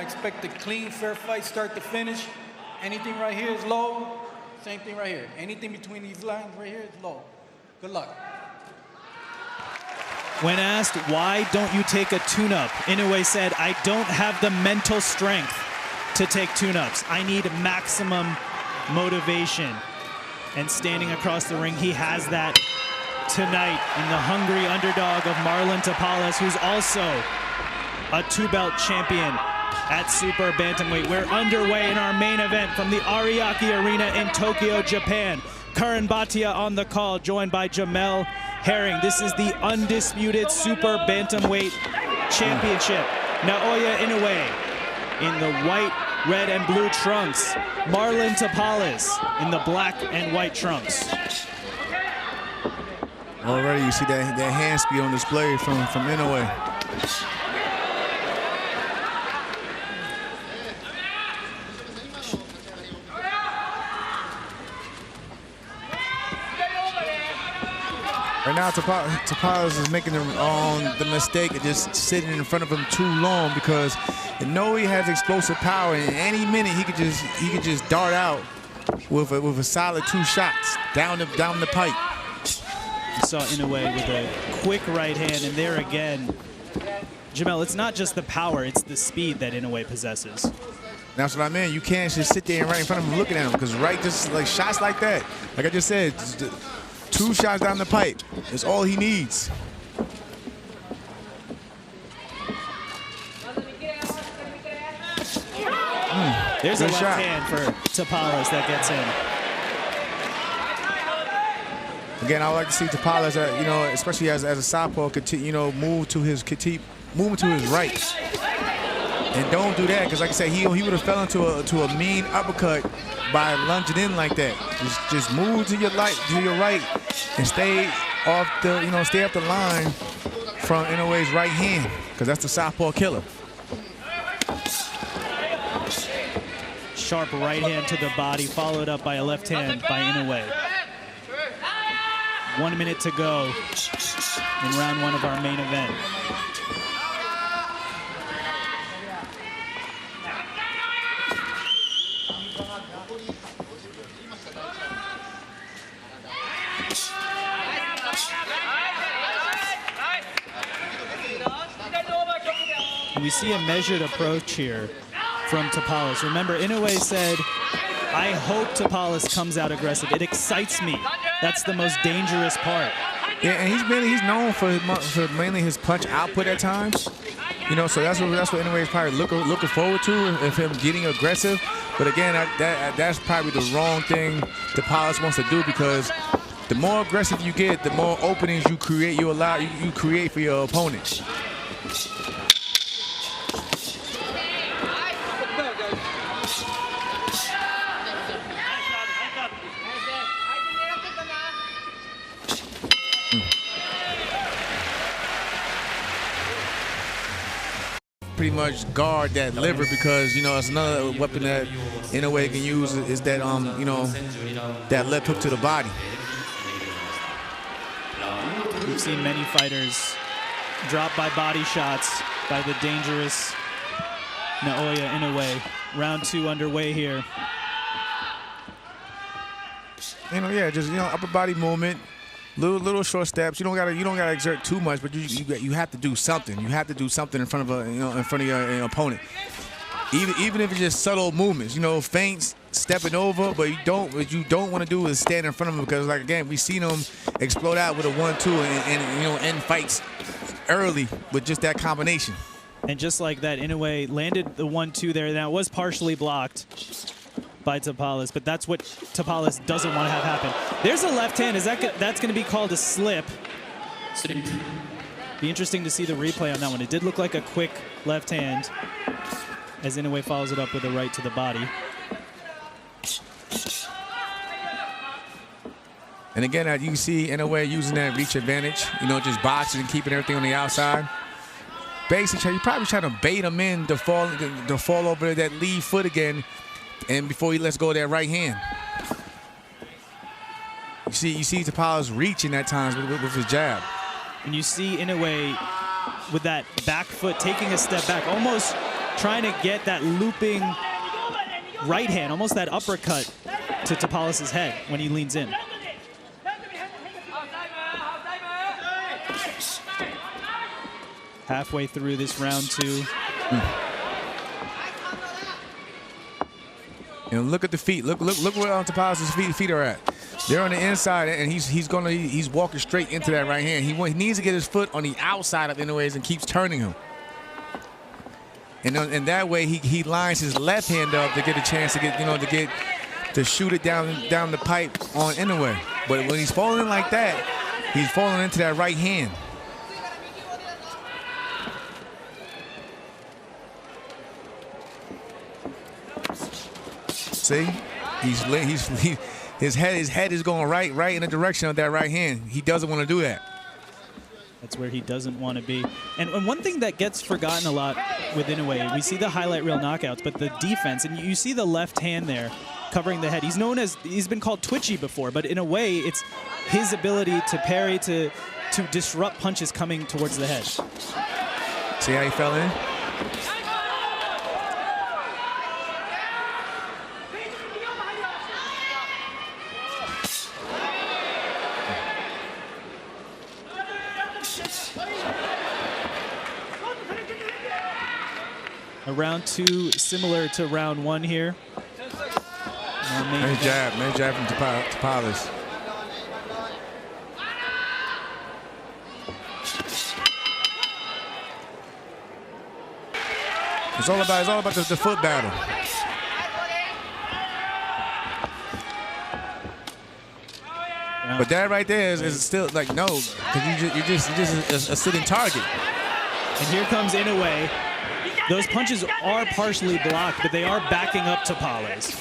expect a clean, fair fight, start to finish. Anything right here is low. Same thing right here. Anything between these lines right here is low. Good luck. When asked, why don't you take a tune-up, Inoue said, I don't have the mental strength to take tune-ups. I need maximum motivation. And standing across the ring, he has that tonight in the hungry underdog of Marlon Tapales, who's also a two-belt champion at Super Bantamweight. We're underway in our main event from the Ariake Arena in Tokyo, Japan. Karan Bhatia on the call, joined by Jamel Herring. This is the undisputed Super Bantamweight Championship. Naoya Inoue in the white, red, and blue trunks. Marlon Tapales in the black and white trunks. Already you see that hand speed on display from Inoue. Right now, Tapales is making the mistake of just sitting in front of him too long, because Inoue has explosive power, and any minute he could just dart out with a solid 2 shots down the pipe. You saw Inoue with a quick right hand, and there again, Jamel, it's not just the power, it's the speed that Inoue possesses. That's what I mean. You can't just sit there and right in front of him looking at him, because just like shots like that, like I just said, 2 shots down the pipe is all he needs. There's a left hand for Tapales that gets in. Again, I would like to see Tapales, especially as a southpaw, move to his right. And don't do that, because like I said, he would have fell into a mean uppercut by lunging in like that. Just move to your right and stay off the line from Inoue's right hand, because that's the southpaw killer. Sharp right hand to the body, followed up by a left hand by Inoue. 1 minute to go in round 1 of our main event. And we see a measured approach here from Tapales. Remember, Inoue said, I hope Tapales comes out aggressive. It excites me. That's the most dangerous part. Yeah, and he's known for mainly his punch output at times. So that's what Inoue is probably looking forward to, of him getting aggressive. But again, that's probably the wrong thing Tapales wants to do, because the more aggressive you get, the more openings you create. You create for your opponent. Pretty much guard that liver, because it's another weapon that Inoue can use is that that left hook to the body. We've seen many fighters drop by body shots by the dangerous Naoya Inoue. Round 2 underway here. Just upper body movement. Little short steps. You don't gotta exert too much, but you have to do something. You have to do something in front of your opponent. Even if it's just subtle movements, feints, stepping over, but what you don't want to do is stand in front of them, because like again, we've seen them explode out with a 1-2 and end fights early with just that combination. And just like that, Inoue landed the 1-2 there. Now it was partially blocked by Tapales, but that's what Tapales doesn't want to have happen. There's a left hand. That's going to be called a slip? Be interesting to see the replay on that one. It did look like a quick left hand, as Inoue follows it up with a right to the body. And again, you can see Inoue using that reach advantage, just boxing and keeping everything on the outside. Basically, you probably trying to bait him in to fall over that lead foot again, and before he lets go of that right hand. You see Tapales reaching at times with his jab. And you see Inoue with that back foot taking a step back, almost trying to get that looping right hand, almost that uppercut to Tapales' head when he leans in. Halfway through this round 2. And look at the feet. Look where Tapales' feet are at. They're on the inside, and he's walking straight into that right hand. He needs to get his foot on the outside of Inoue's and keeps turning him. And that way he lines his left hand up to get a chance to get to shoot it down the pipe on Inoue. But when he's falling like that, he's falling into that right hand. See, his head is going right in the direction of that right hand. He doesn't want to do that. That's where he doesn't want to be. And one thing that gets forgotten a lot with Inoue, we see the highlight reel knockouts, but the defense, and you see the left hand there covering the head. He's been called twitchy before, but in a way, it's his ability to parry, to disrupt punches coming towards the head. See how he fell in? Round 2, similar to round 1 here. Nice jab from Tapales. It's all about the foot battle. But that right there is still like no, because you're just a sitting target. And here comes Inoue. Those punches are partially blocked, but they are backing up Tapales.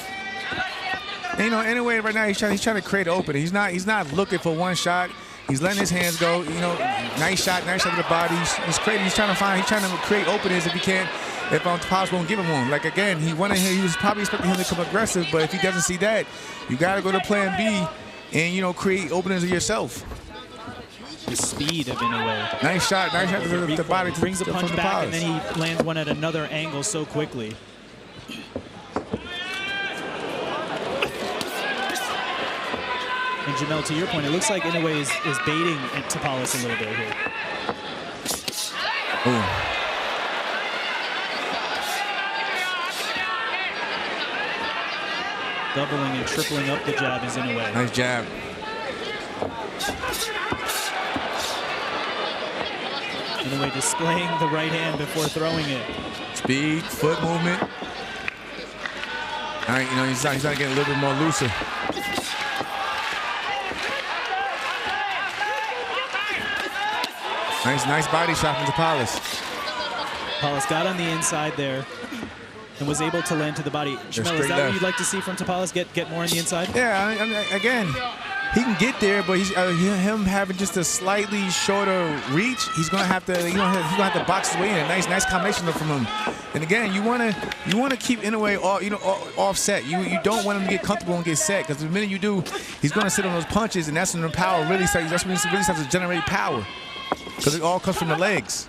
And, Inoue right now he's trying to create an opening. He's not looking for one shot. He's letting his hands go. Nice shot to the body. He's trying to create openings if he can. If Tapales won't give him one. Like again, he was probably expecting him to come aggressive, but if he doesn't see that, you got to go to plan B and create openings of yourself. The speed of Inoue. Nice shot to the body. Brings the punch back, and then he lands one at another angle so quickly. And Jamel, to your point, it looks like Inoue is baiting at Tapales a little bit here. Ooh. Doubling and tripling up the jab is Inoue. Nice jab. Inoue displaying the right hand before throwing it. Speed, foot movement. All right, he's not getting a little bit more looser. Nice body shot from Tapales. Tapales got on the inside there and was able to land to the body. Jamel, is that what you'd like to see from Tapales? Get more on the inside? Yeah, I mean, again, he can get there, but him having just a slightly shorter reach, he's gonna have to box his way in. Nice combination from him. And again, you wanna keep Inoue offset. You don't want him to get comfortable and get set, because the minute you do, he's gonna sit on those punches, and that's when the power really starts. That's when he really starts to generate power, because it all comes from the legs.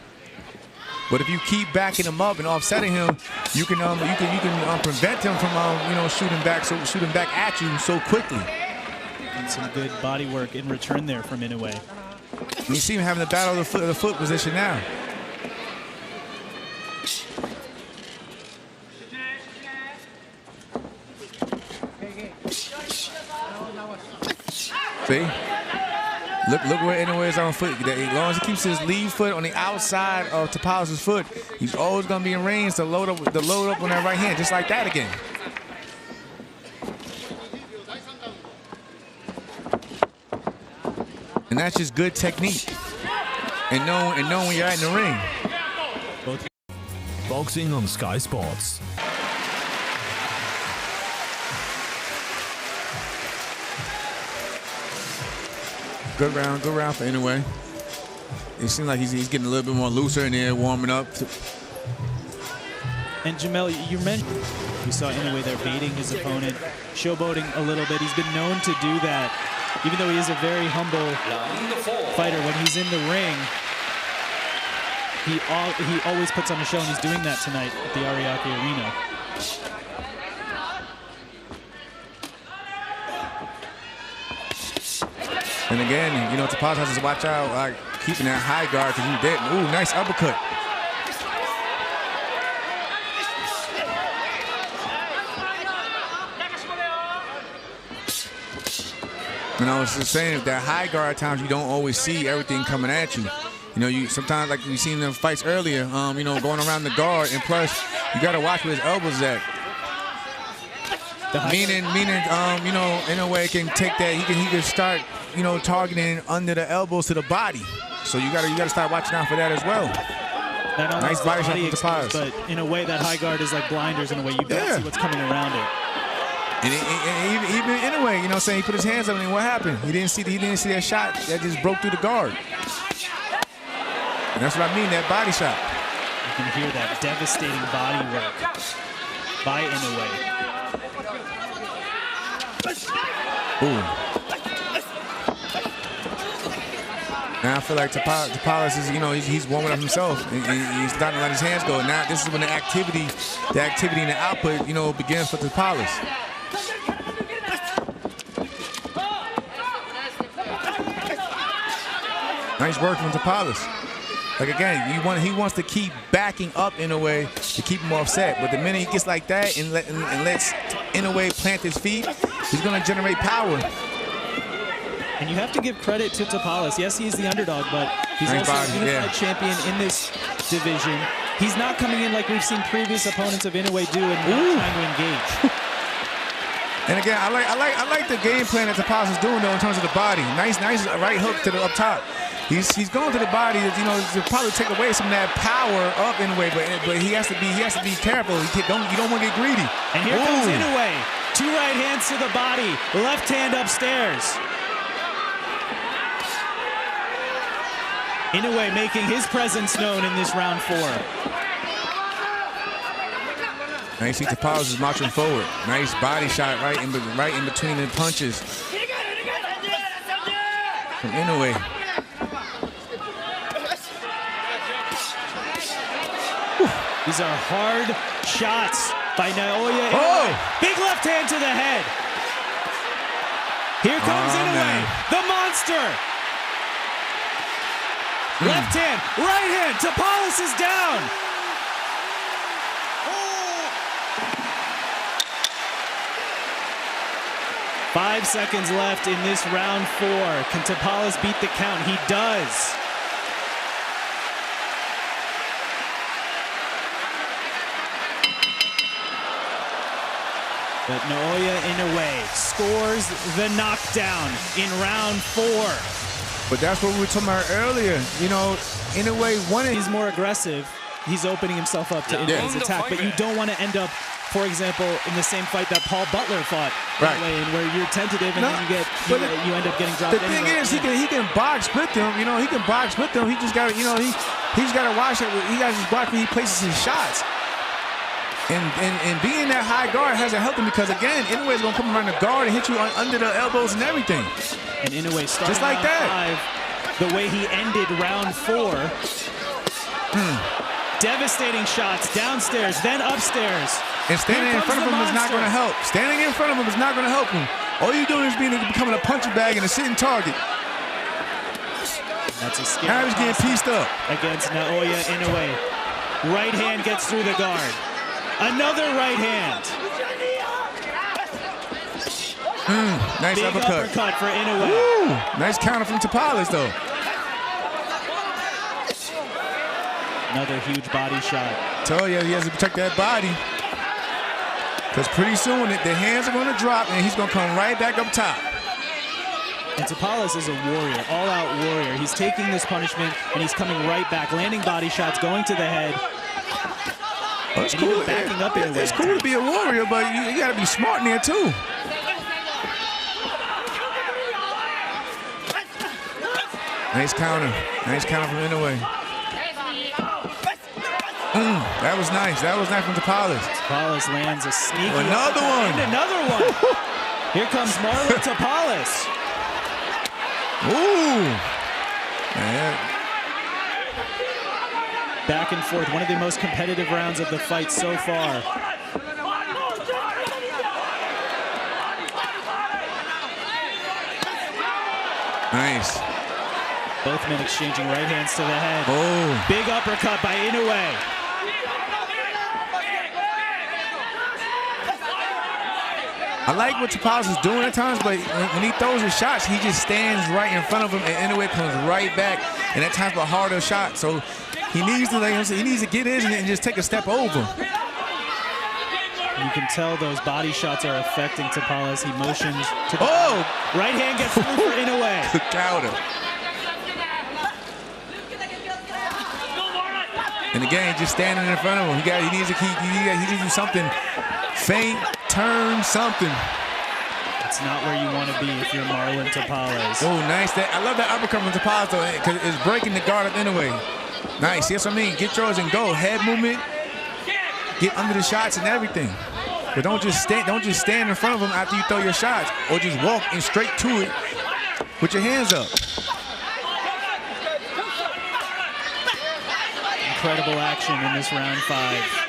But if you keep backing him up and offsetting him, you can prevent him from shooting back at you so quickly. And some good body work in return there from Inoue. You see him having the battle of the foot position now. See? Look where Inoue is on foot. As long as he keeps his lead foot on the outside of Tapales' foot, he's always going to be in range to load up on that right hand, just like that again. And that's just good technique. And knowing when you're in the ring. Boxing on Sky Sports. Good round for Inoue. It seems like he's getting a little bit more looser in there, warming up. And Jamel, you mentioned we saw Inoue there baiting his opponent, showboating a little bit. He's been known to do that, even though he is a very humble fighter. When he's in the ring, He always puts on a show, and he's doing that tonight at the Ariake Arena. And again, you know, Tapales has to watch out, like keeping that high guard because he did. Ooh, nice uppercut. And I was just saying, that high guard at times you don't always see everything coming at you. You know, you sometimes, like we seen in the fights earlier, you know, going around the guard, and plus you got to watch where his elbows at. Meaning, you know, Inoue can take that. He can start, you know, targeting under the elbows to the body. So you gotta start watching out for that as well. Nice body shot from Tapales. But in a way, that high guard is like blinders in a way. You don't see what's coming around it. And even Inoue, you know what I'm saying, he put his hands up, and what happened? He didn't see that shot that just broke through the guard. And that's what I mean, that body shot. You can hear that devastating body work by Inoue. Ooh. And I feel like Tapales is, you know, he's warming up himself. He's starting to let his hands go. Now this is when the activity and the output, you know, begins for Tapales. Nice work from Tapales. Like again, he wants to keep backing up in a way to keep him offset. But the minute he gets like that and lets Inoue plant his feet, he's going to generate power. And you have to give credit to Tapales. Yes, he's the underdog, but he's also a unified champion in this division. He's not coming in like we've seen previous opponents of Inoue do and not trying to engage. And again, I like the game plan that Tapales is doing though in terms of the body. Nice right hook to the up top. He's going to the body, you know, to probably take away some of that power of Inoue, but he has to be careful. You don't want to get greedy. And here comes Inoue. 2 right hands to the body, left hand upstairs. Inoue making his presence known in this round 4. Now you see Tapales is marching forward. Nice body shot right in between the punches from Inoue. These are hard shots by Naoya Inoue. Big left hand to the head. Here comes Inoue, the monster. Left hand, right hand, Tapales is down. 5 seconds left in this round 4. Can Tapales beat the count? He does. But Naoya Inoue scores the knockdown in round 4. But that's what we were talking about earlier. You know, Inoue wanted. He's more aggressive. He's opening himself up to Inoue's attack. But you don't want to end up, for example, in the same fight that Paul Butler fought, where you're tentative and then you end up getting dropped. The thing is, he can box with them. You know, he can box with them. He just got, you know, he's got to watch it. He got to just watch where he places his shots. And being that high guard hasn't helped him because, again, Inoue's going to come around the guard and hit you under the elbows and everything. And Inoue started just like that. 5, the way he ended round 4. Devastating shots downstairs, then upstairs. And standing in front of him is not going to help. Standing in front of him is not going to help him. All you're doing is becoming a punching bag and a sitting target. That's a scary. Now he's getting pieced up. Against Naoya Inoue. Right hand gets through the guard. Another right hand. Nice Big uppercut for Inoue. Woo! Nice counter from Tapales, though. Another huge body shot. Tell you, he has to protect that body. Because pretty soon, the hands are going to drop, and he's going to come right back up top. And Tapales is a warrior, all-out warrior. He's taking this punishment, and he's coming right back, landing body shots, going to the head. Oh, it's cool. Backing up Inoue. It's cool to be a warrior, but you got to be smart in there, too. Nice counter. Nice counter from Inoue. That was nice. That was nice from Tapales. Tapales lands a sneaky another one. And another one. Here comes Marlon Tapales. Ooh. Man. back and forth. One of the most competitive rounds of the fight so far. Nice. Both men exchanging right hands to the head. Oh. Big uppercut by Inoue. I like what Tapales is doing at times, but when he throws his shots, he just stands right in front of him, and Inoue comes right back, and at times a harder shot. So he needs to, get in and just take a step over. You can tell those body shots are affecting Tapales. He motions to the right hand gets through for Inoue. Good counter. And again, just standing in front of him. He needs to do something. Feint, turn, something. It's not where you want to be if you're Marlon Tapales. Oh, nice. I love that uppercut from Tapales, though, because it's breaking the guard of Inoue. Nice. Yes, I mean, get yours and go. Head movement. Get under the shots and everything. But don't just stand in front of him after you throw your shots, or just walk in straight to it with your hands up. Incredible action in this round 5.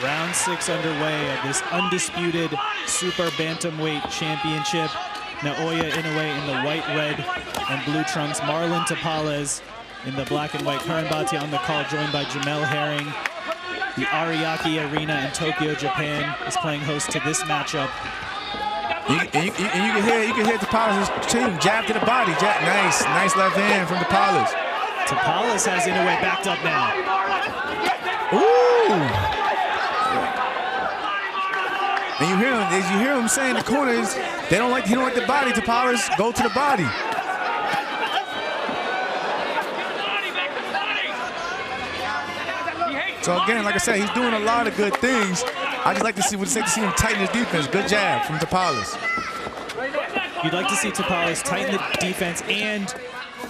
Round 6 underway of this undisputed super bantamweight championship. Naoya Inoue in the white, red, and blue trunks. Marlon Tapales in the black and white. Karan Bhatia on the call, joined by Jamel Herring. The Ariake Arena in Tokyo, Japan is playing host to this matchup. You can hear Tapales' team jab to the body. Nice left hand from Tapales. Tapales has Inoue backed up now. Ooh! And you hear him saying in the corners, he don't like the body. Tapales, go to the body. So again, like I said, he's doing a lot of good things. I just like to see him tighten his defense. Good jab from Tapales. You'd like to see Tapales tighten the defense and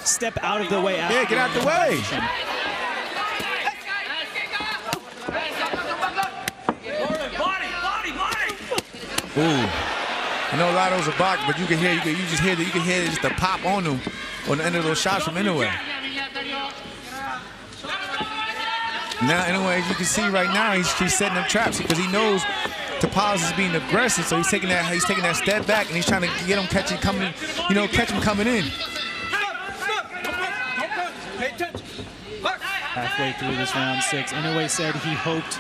step out of the way. Yeah, get out the way. Ooh. I know a lot of those are blocked, but you can hear just the pop on them on the end of those shots from Inoue. Now, Inoue, as you can see right now, he's setting up traps because he knows Tapales is being aggressive, so he's taking that step back and he's trying to get him catch him coming in. Halfway through this round 6, Inoue said he hoped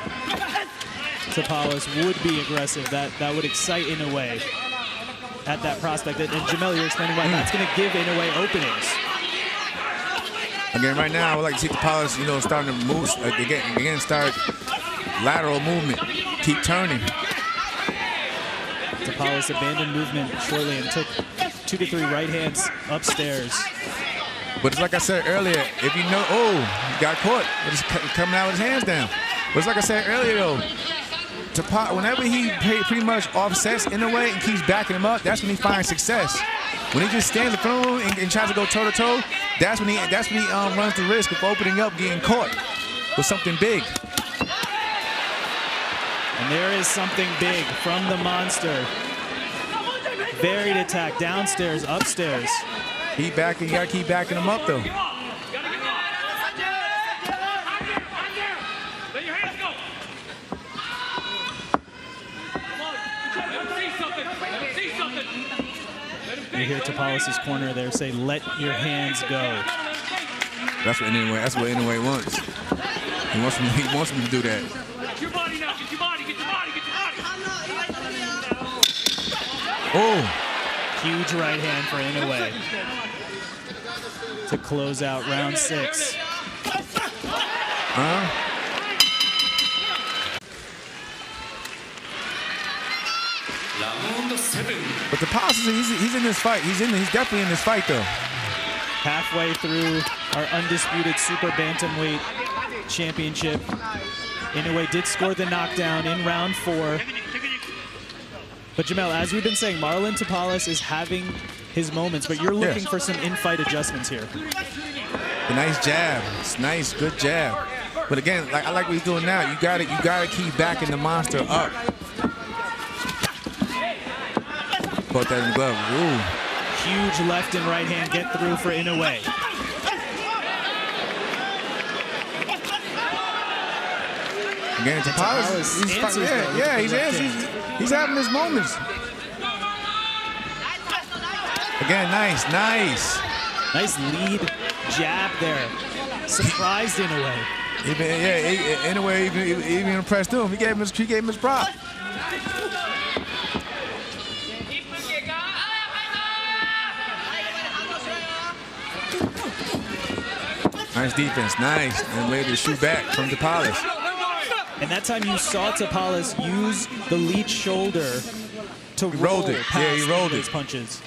Tapales would be aggressive. That would excite Inoue at that prospect. And Jamel, you're explaining why that's going to give Inoue openings. Again, right now, I would like to see Tapales, starting to move again, start lateral movement, keep turning. Tapales abandoned movement shortly and took 2 to 3 right hands upstairs. But it's like I said earlier, if you know, he got caught. He's coming out with his hands down. But it's like I said earlier, though, whenever he pretty much offsets Inoue and keeps backing him up, that's when he finds success. When he just stands in front of him and tries to go toe-to-toe, that's when he runs the risk of opening up, getting caught with something big. And there is something big from the monster. Varied attack, downstairs, upstairs. You gotta keep backing him up, though. You hear Tapales' corner there say, "Let your hands go." That's what Inoue wants. He wants him to do that. Get your body now. Get your body. Get your body. Get your body. Oh. Huge right hand for Inoue to close out round 6. But Tapales, he's in this fight. He's definitely in this fight, though. Halfway through our undisputed super bantamweight championship, Inoue did score the knockdown in round 4. But Jamel, as we've been saying, Marlon Tapales is having his moments, but you're looking for some in-fight adjustments here. A nice jab. It's nice, good jab. But again, I like what he's doing now. You gotta keep backing the monster up. Caught that in the glove. Ooh. Huge left and right hand get through for Inoue. Again, Tapales, he's having his moments. Again, nice. Nice lead jab there. Surprised Inoue. Inoue even impressed him. He gave him his prop. Nice defense, nice. And later to shoot back from Tapales. And that time you saw Tapales use the lead shoulder to roll it. past Yeah, he rolled his it. punches.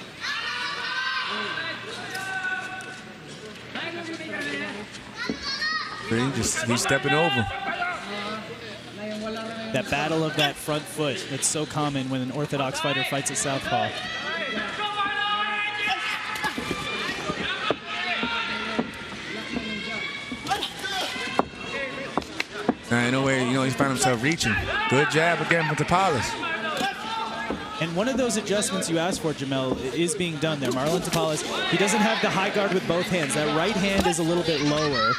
He's stepping over. That battle of that front foot, that's so common when an orthodox fighter fights at southpaw. In a way, he's found himself reaching. Good jab again from Tapales. And one of those adjustments you asked for, Jamel, is being done there. Marlon Tapales, he doesn't have the high guard with both hands. That right hand is a little bit lower.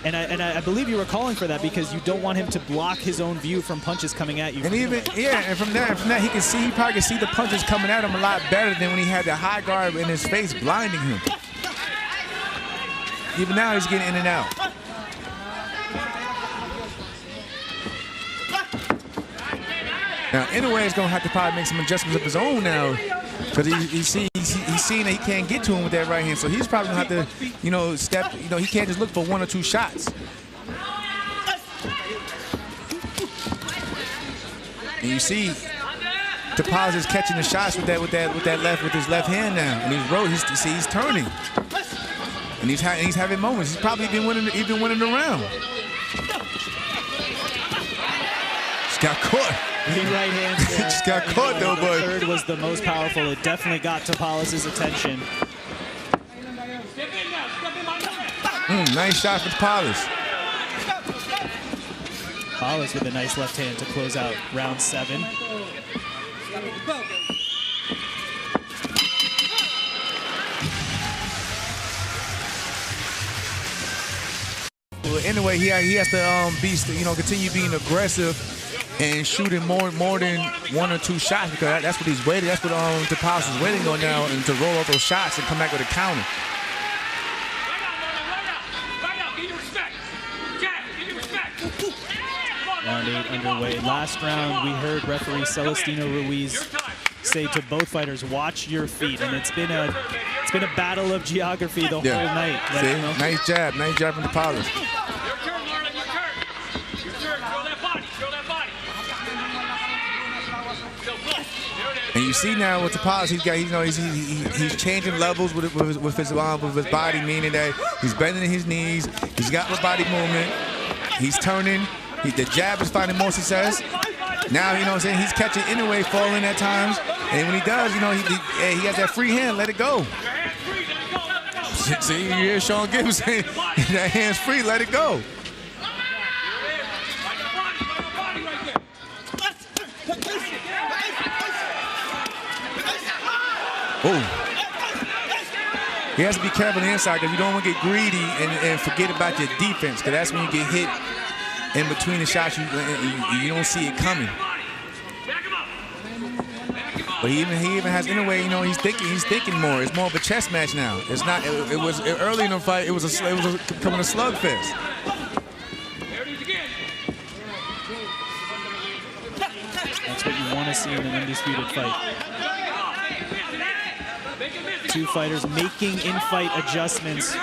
And I believe you were calling for that because you don't want him to block his own view from punches coming at you. And and from that he probably can see the punches coming at him a lot better than when he had the high guard in his face blinding him. Even now he's getting in and out. Now, Inoue is going to have to probably make some adjustments of his own now because he's seeing that he can't get to him with that right hand. So he's probably going to have to, step, he can't just look for one or two shots. And you see Tapales is catching the shots with his left hand now. And he's turning. And he's having moments. He's probably even winning the round. Just got caught. Big right hand there. Just got caught though, The boy. third was the most powerful. It definitely got Tapales' attention. Nice shot for Tapales. Tapales with a nice left hand to close out round 7. Well, anyway, he has to continue being aggressive and shooting more than one or two shots because that's what he's waiting. That's what Tapales is waiting on now, and to roll out those shots and come back with a counter. Round 8 underway. Last round, we heard referee Celestino Ruiz say to both fighters, "Watch your feet," and it's been a battle of geography the whole night. See? Nice jab from Tapales. And you see now with Tapales, he's changing levels with his body, meaning that he's bending his knees, he's got the body movement, he's turning, the jab is finding more success. Now, he's catching Inoue falling at times, and when he does, he has that free hand, let it go. See, you hear Sean Gibbs saying that hand's free, let it go. Oh. He has to be careful on the inside because you don't want to get greedy and forget about your defense because that's when you get hit in between the shots. You don't see it coming. But he even has Inoue, he's thinking more. It's more of a chess match now. It's not. It was early in the fight. It was becoming a slugfest. That's what you want to see in an undisputed fight. Two fighters making in-fight adjustments.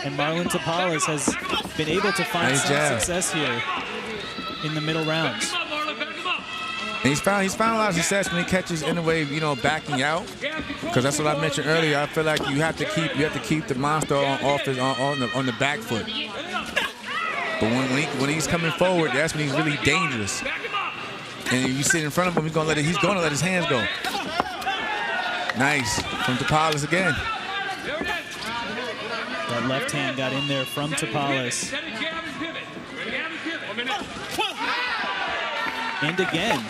And Marlon Tapales has been able to find some success here in the middle rounds. And he's found a lot of success when he catches Inoue, backing out. Because that's what I mentioned earlier. I feel like you have to keep the monster on the back foot. But when he's coming forward, that's when he's really dangerous. And if you sit in front of him, he's gonna let his hands go. Nice from Tapales again. That left hand got in there from Tapales. And again.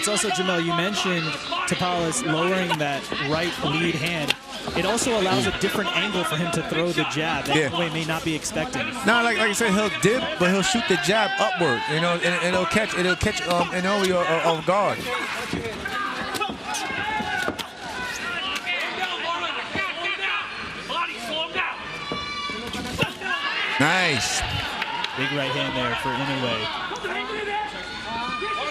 also, Jamel, you mentioned Tapales lowering that right lead hand. It also allows a different angle for him to throw the jab that Inoue may not be expecting. No, like I said, he'll dip, but he'll shoot the jab upward, you know, and it'll catch Inoue off guard. Nice. Big right hand there for Inoue.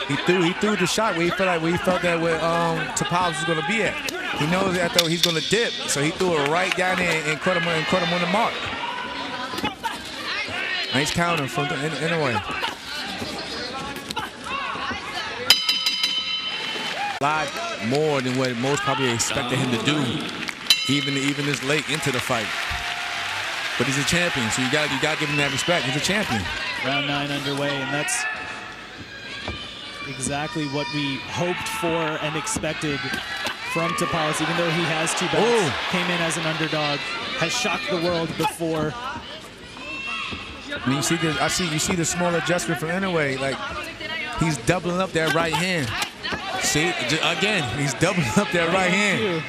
He threw the shot where he felt that where Tapales was going to be at. He knows that though he's going to dip, so he threw it right down there and caught him on the mark. Nice counter from Inoue. A lot more than what most probably expected him to do, even this late into the fight. But he's a champion, so you got to give him that respect. He's a champion. Round 9 underway, and that's exactly what we hoped for and expected from Tapales, even though he has 2 belts, came in as an underdog, has shocked the world before. And you see the small adjustment from Inoue, like he's doubling up that right hand. See, again, he's doubling up that right hand.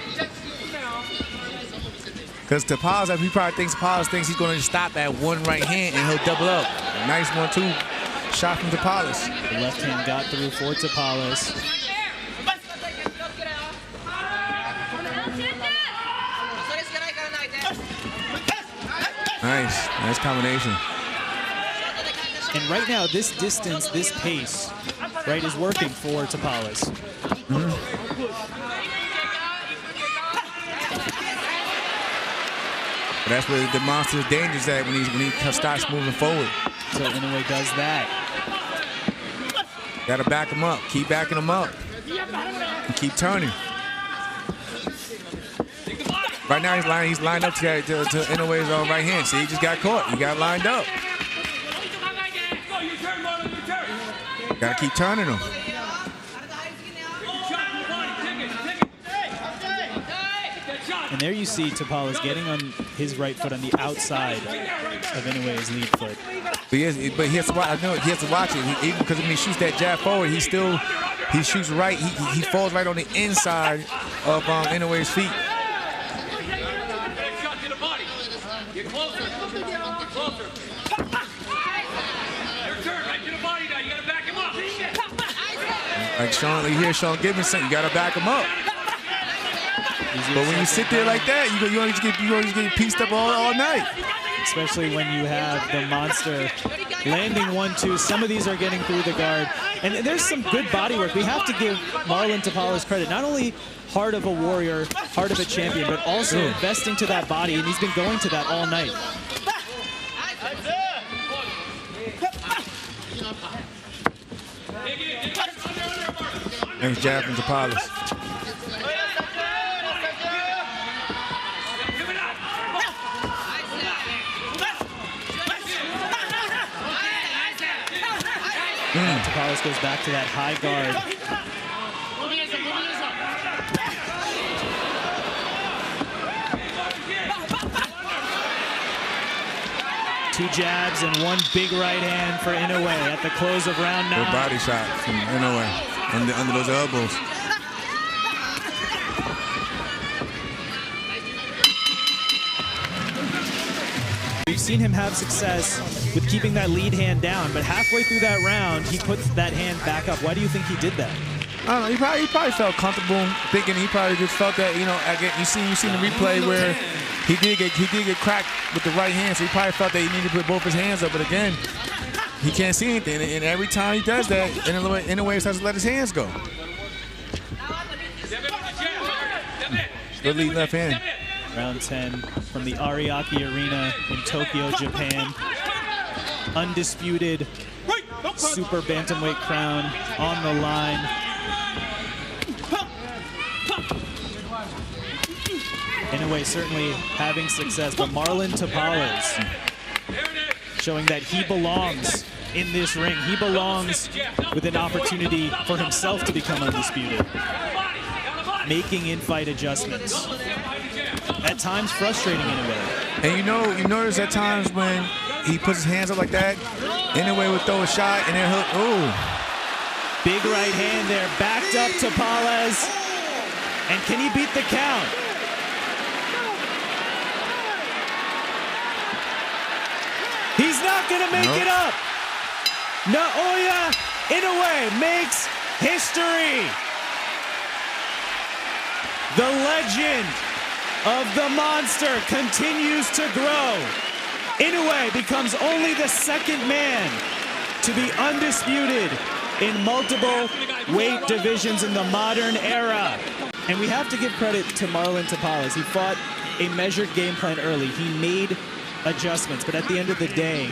Because Tapales, he probably thinks he's going to stop at one right hand and he'll double up. A nice 1-2 shot from Tapales. The left hand got through for Tapales. Nice combination. And right now, this distance, this pace, right, is working for Tapales. That's where the monster's danger's at when he starts moving forward. So Inoue does that. Gotta back him up. Keep backing him up. And keep turning. Right now he's lined up to Inoue's right hand. See, he just got caught. He got lined up. Gotta keep turning him. And there you see Tapales getting on his right foot on the outside of Inoue's lead foot. But he has to watch. I know he has to watch it. Even because when he shoots that jab forward, he shoots right. He falls right on the inside of Inoue's feet. Get closer. Get closer. Your turn, right to the body now. You gotta back him up. Like Sean, you hear Sean Gibbons saying, you gotta back him up. But when you sit there like that, you always get pieced up all night. Especially when you have the monster landing 1-2. Some of these are getting through the guard. And there's some good body work. We have to give Marlon Tapales credit. Not only heart of a warrior, heart of a champion, but also investing to that body. And he's been going to that all night. Nice jab from Tapales. Tapales goes back to that high guard. Two jabs and one big right hand for Inoue at the close of round 9. Good body shot from Inoue under those elbows. We've seen him have success with keeping that lead hand down, but halfway through that round, he puts that hand back up. Why do you think he did that? I don't know. He probably felt comfortable thinking. He probably just felt that, you know, again, you see the replay where he did get cracked with the right hand, so he probably felt that he needed to put both his hands up. But again, he can't see anything, and every time he does that, Inoue starts to let his hands go. Good lead left hand. Round 10 from the Ariake Arena in Tokyo, Japan. Undisputed super bantamweight crown on the line. Inoue certainly having success, but Marlon Tapales showing that he belongs in this ring. He belongs with an opportunity for himself to become undisputed. Making in-fight adjustments. At times frustrating Inoue. And you notice at times when he puts his hands up like that, Inoue would throw a shot and then he'll, Big right hand there, backed up Tapales. And can he beat the count? He's not gonna make it up. Naoya Inoue makes history. The legend of the monster continues to grow. Inoue becomes only the second man to be undisputed in multiple weight divisions in the modern era. And we have to give credit to Marlon Tapales. He fought a measured game plan early. He made adjustments, but at the end of the day,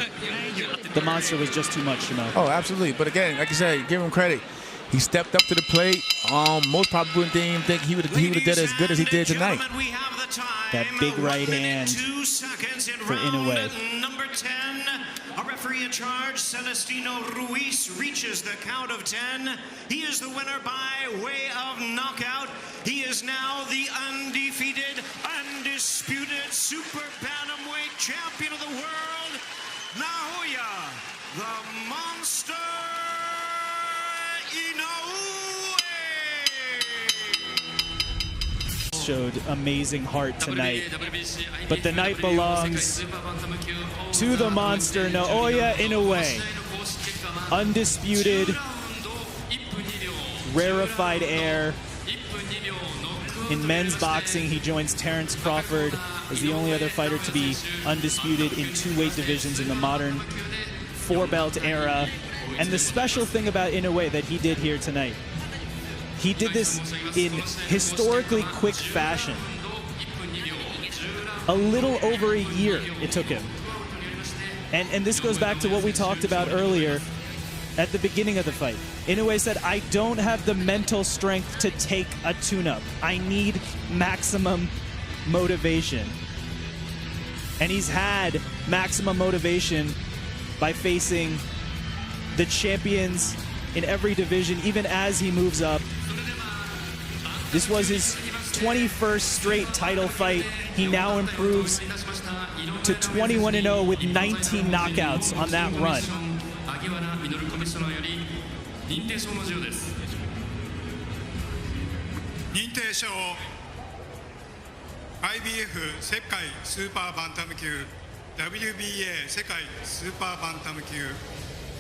the monster was just too much, Oh, absolutely. But again, like I said, give him credit. He stepped up to the plate. Most probably didn't even think he would have did as good as he did tonight. That big right hand for Inoue. Number 10, a referee in charge, Celestino Ruiz, reaches the count of 10. He is the winner by way of knockout. He is now the undefeated, undisputed super bantamweight champion of the world, Naoya, the Monster Inoue. Showed amazing heart tonight, but the night belongs to the monster Naoya Inoue. Undisputed, rarefied air. In men's boxing, he joins Terrence Crawford as the only other fighter to be undisputed in 2 weight divisions in the modern 4-belt era. And the special thing about Inoue that he did here tonight, he did this in historically quick fashion. A little over a year it took him. And this goes back to what we talked about earlier at the beginning of the fight. Inoue said, I don't have the mental strength to take a tune-up. I need maximum motivation. And he's had maximum motivation by facing the champions in every division, even as he moves up. This was his 21st straight title fight. He now improves to 21-0 with 19 knockouts on that run. IBF 世界スーパーバンタム級 WBA 世界スーパーバンタム級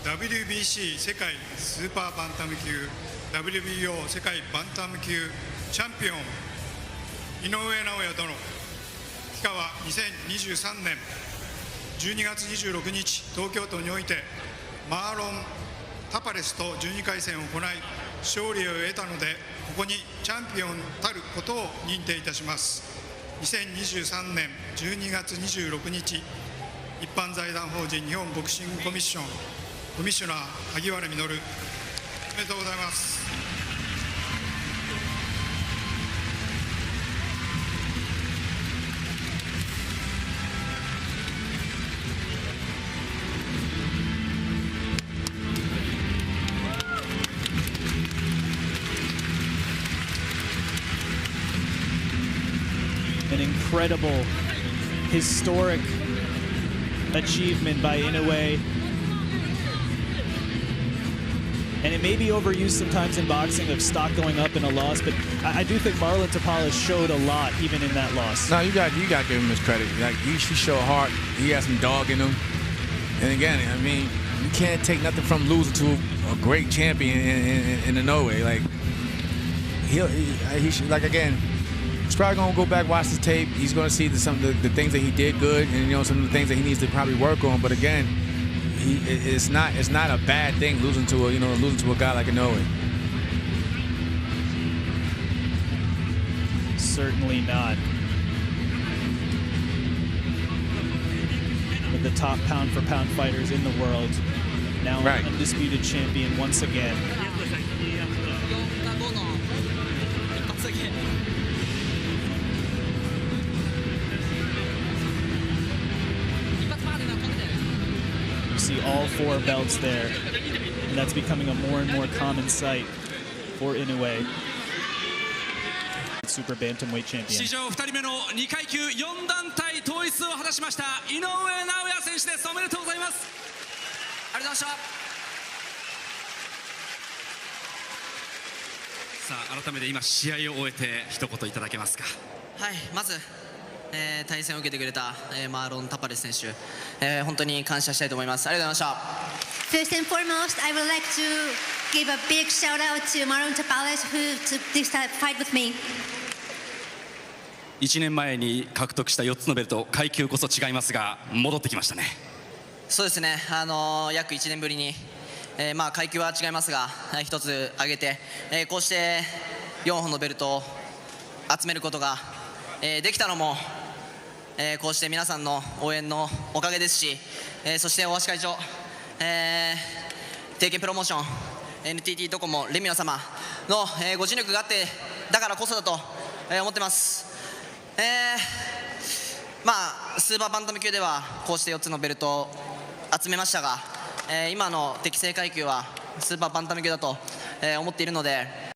WBC 世界スーパーバンタム級 WBO 世界バンタム級チャンピオン井上尚弥殿期間は2023年12月26日東京都においてマーロン・タパレスと12回戦を行い勝利を得たのでここにチャンピオンたることを認定いたします2023年12月26日一般財団法人日本ボクシングコミッションコミッショナー萩原稔おめでとうございます。An incredible, historic achievement by Inoue. And it may be overused sometimes in boxing of stock going up in a loss, but I do think Marlon Tapales showed a lot even in that loss. No, you got to give him his credit. Like he showed heart. He has some dog in him. And again, I mean, you can't take nothing from losing to a great champion in Inoue. Like he should, like again. He's probably gonna go back, watch the tape. He's gonna see some of the things that he did good, and some of the things that he needs to probably work on. But again, it's not a bad thing losing to a guy like Inoue. Certainly not. With the top pound-for-pound fighters in the world, now an undisputed champion once again. See all 4 belts there, and that's becoming a more and more common sight for Inoue. Super bantamweight champion. 史上2人目の2階級4団体統一を果たしました井上尚弥選手です。おめでとうございます。ありがとうございました。さあ改めて今試合を終えて一言いただけますか。はい、まず、対戦を受けてくれた、マーロン・タパレス選手、本当に感謝したいと思います。ありがとうございました。 First and foremost, I would like to give a big shout out to Marlon Tapales who took this fight with me. 1年前に獲得した4つのベルト、階級こそ違いますが戻ってきましたね。そうですね、約1年ぶりに、階級は違いますが、1つ上げて、こうして4本のベルトを集めることが、できたのも、こうして皆さんの応援のおかげですし、そして大橋会長、定見プロモーション、NTT ドコモレミナ様の、ご尽力があってだからこそだと、思ってます。スーパーバンタム級ではこうして4つのベルトを集めましたが、今の適正階級はスーパーバンタム級だと、思っているので、